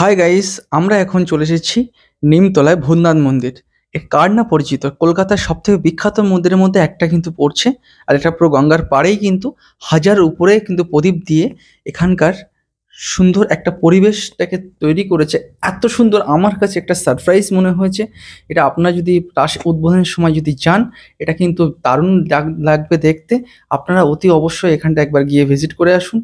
Hi guys, আমরা এখন চলে এসেছি নিমতলায় ভূতনাথ মন্দির। এ কার না পরিচিত, কলকাতার সব থেকে বিখ্যাত মন্দিরের মধ্যে একটা কিন্তু পড়ছে। আর এটা পুরো গঙ্গার পাড়েই কিন্তু হাজার উপরে কিন্তু প্রদীপ দিয়ে এখানকার সুন্দর একটা পরিবেশটাকে তৈরি করেছে। এত সুন্দর, আমার কাছে একটা সারপ্রাইজ মনে হয়েছে। এটা আপনারা যদি রাস উদ্বোধনের সময় যদি যান, এটা কিন্তু দারুণ লাগবে দেখতে। আপনারা অতি অবশ্যই এখানটা একবার গিয়ে ভিজিট করে আসুন।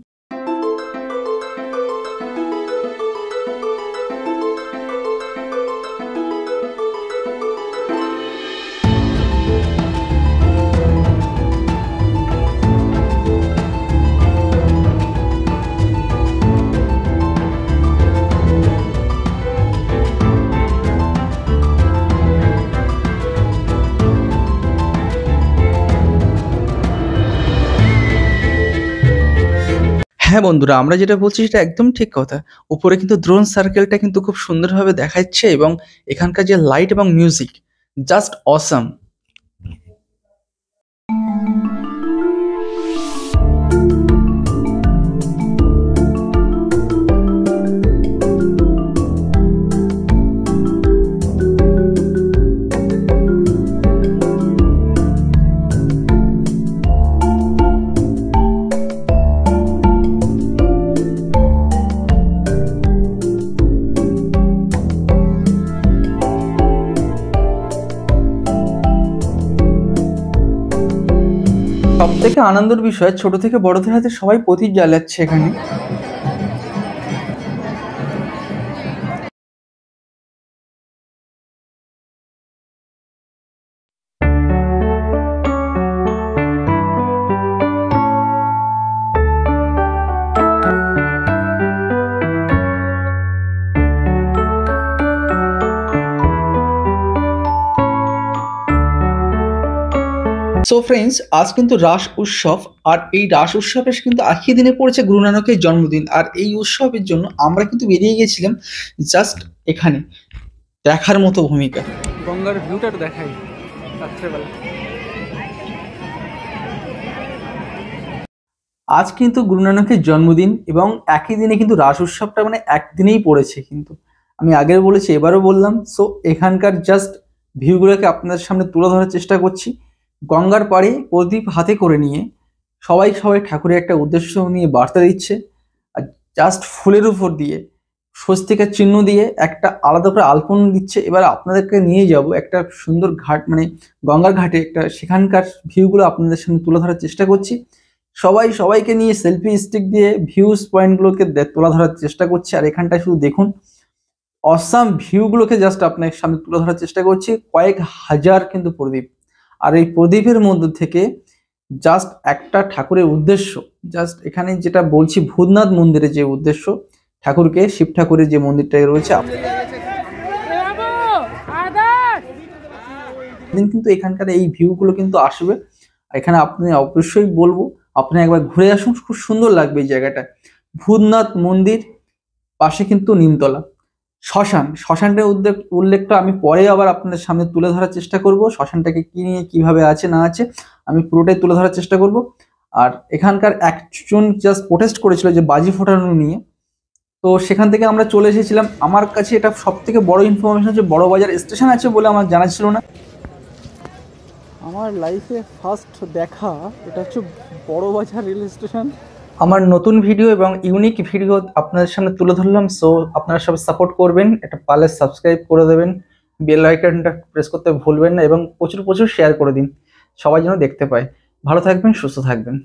হ্যাঁ বন্ধুরা, আমরা যেটা বলছি সেটা একদম ঠিক কথা। উপরে কিন্তু দ্রোণ সার্কেলটা কিন্তু খুব সুন্দরভাবে দেখাচ্ছে, এবং এখানকার যে লাইট এবং মিউজিক, জাস্ট অসাম। সব থেকে আনন্দের বিষয়, ছোট থেকে বড়দের হাতে সবাই প্রদীপ জ্বালাচ্ছে এখানে। সো ফ্রেন্ডস, আজ কিন্তু রাস উৎসব। আর এই রাস উৎসবের কিন্তু একই দিনে পড়েছে গুরু নানকের জন্মদিন। আর এই উৎসবের জন্য আমরা কিন্তু বেরিয়ে গেছিলাম জাস্ট এখানে দেখার মতো ভূমিকা। গঙ্গার ভিউটা দেখাই রাত্রেবেলা। আজ কিন্তু গুরু নানকের জন্মদিন, এবং একই দিনে কিন্তু রাস উৎসবটা মানে একদিনেই পড়েছে। কিন্তু আমি আগেও বলেছি, এবারও বললাম। সো এখানকার জাস্ট ভিউগুলোকে আপনাদের সামনে তুলে ধরার চেষ্টা করছি। গঙ্গার পাড়ে প্রদীপ হাতে করে নিয়ে সবাই সবাই ঠাকুরের একটা উদ্দেশ্য নিয়ে বার্তা দিচ্ছে। আর জাস্ট ফুলের উপর দিয়ে স্বস্তিকার চিহ্ন দিয়ে একটা আলাদা করে আলপনা দিচ্ছে। এবার আপনাদেরকে নিয়ে যাব একটা সুন্দর ঘাট, মানে গঙ্গার ঘাটে, একটা সেখানকার ভিউগুলো আপনাদের সামনে তুলে ধরার চেষ্টা করছি। সবাই সবাইকে নিয়ে সেলফি স্টিক দিয়ে ভিউজ পয়েন্টগুলোকে তুলে ধরার চেষ্টা করছি। আর এখানটায় শুধু দেখুন, অসাম ভিউগুলোকে জাস্ট আপনার সামনে তুলে ধরার চেষ্টা করছি। কয়েক হাজার কিন্তু প্রদীপ, আর এই প্রদীপের মধ্যে থেকে জাস্ট একটা ঠাকুরের উদ্দেশ্য, জাস্ট এখানে যেটা বলছি ভূতনাথ মন্দিরের যে উদ্দেশ্য, ঠাকুরকে, শিব ঠাকুরের যে মন্দিরটা রয়েছে, কিন্তু এখানকার এই ভিউগুলো কিন্তু আসবে। এখানে আপনি অবশ্যই বলবো আপনি একবার ঘুরে আসুন, খুব সুন্দর লাগবে এই জায়গাটা। ভূতনাথ মন্দির পাশে কিন্তু নিমতলা শ্মশানটার উল্লেখটা আমি পরে আবার আপনাদের সামনে তুলে ধরার চেষ্টা করব। শ্মশানটাকে কি নিয়ে, কিভাবে আছে না আছে, আমি পুরোটাই তুলে ধরার চেষ্টা করব। আর এখানকার একজন জাস্ট প্রোটেস্ট করেছিল যে বাজি ফোটানো নিয়ে, তো সেখান থেকে আমরা চলে এসেছিলাম। আমার কাছে এটা সব থেকে বড় ইনফরমেশন হচ্ছে বড়বাজার স্টেশন আছে বলে আমার জানা ছিল না। আমার লাইফে ফার্স্ট দেখা এটা হচ্ছে বড়বাজার রেল স্টেশন। আমার নতুন ভিডিও এবং ইউনিক ভিডিও আপনাদের সামনে তুলে ধরলাম। সো আপনারা সবাই সাপোর্ট করবেন, এটা পারলে সাবস্ক্রাইব করে দেবেন, বেল আইকনটা প্রেস করতে ভুলবেন না, এবং প্রচুর প্রচুর শেয়ার করে দিন, সবাই যেন দেখতে পায়। ভালো থাকবেন, সুস্থ থাকবেন।